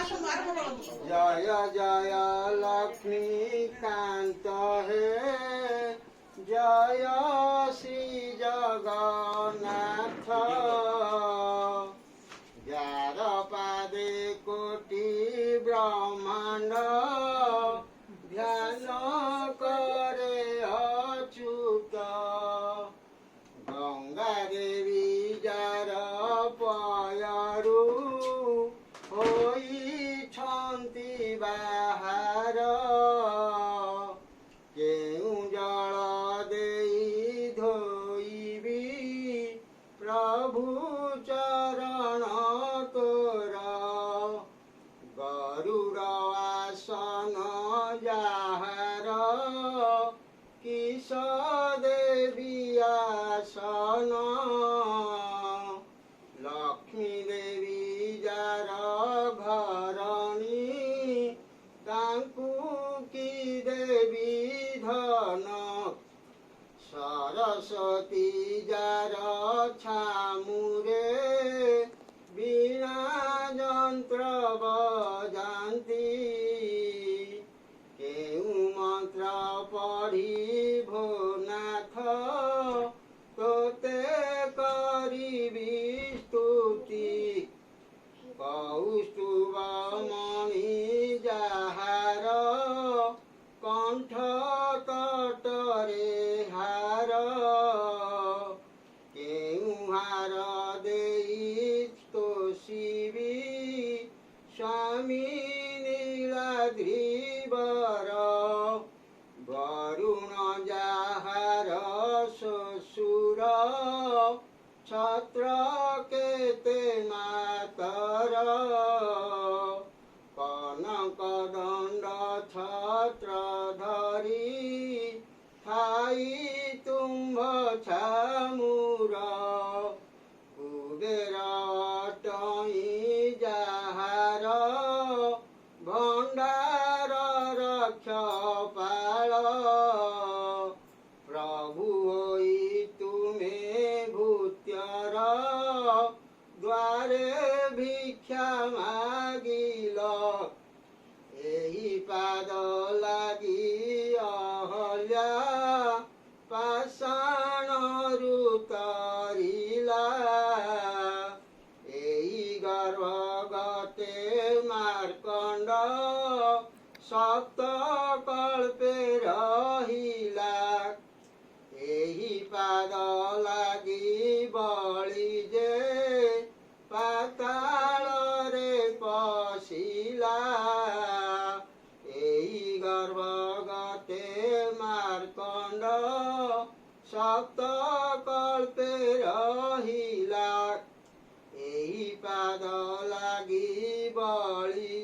जय जय लक्ष्मीकांत हे जय श्री जगन्नाथ जार पादे कोटि ब्रह्मांड ध्यान करे अच्युत गंगा देवी जार पयरू होइछन्ति बाहार केउ जल देई धोइबी प्रभु चरण तोर गरुड़ आसन जाहार किस देवी आसन लक्ष्मी देवी जार घरणी तांकु की देवी धन सरस्वती जार छामुरे वीणा यंत्र बजाती केउ मंत्र पढ़िभो नाथ तोते करिबी स्तुति कौस्तुभ मणि जाहार कंठ तटरे हार केउ हार देई तोषिबी स्वामी नीलाद्रिवर वरुण जाहार शशुर छत्र केते मातर कनक दंड छत्र धरी थाई तुम्भ छामुर कुबेर अटई जाहार भंडार रक्षपाल प्रभु होई तुमे भूत्यर द्वारे भिक्षा मागिल एही पाद लागी अहल्या पाषाण रुतरिला एही गर्भ गते मार्कंड सप्त कल्पे रहिला एही पाद लागी बळी जे पाताल रे पशिला एही गर्भ गते मार्कंड सप्त कल्पे रहिला एही पाद लागी बळी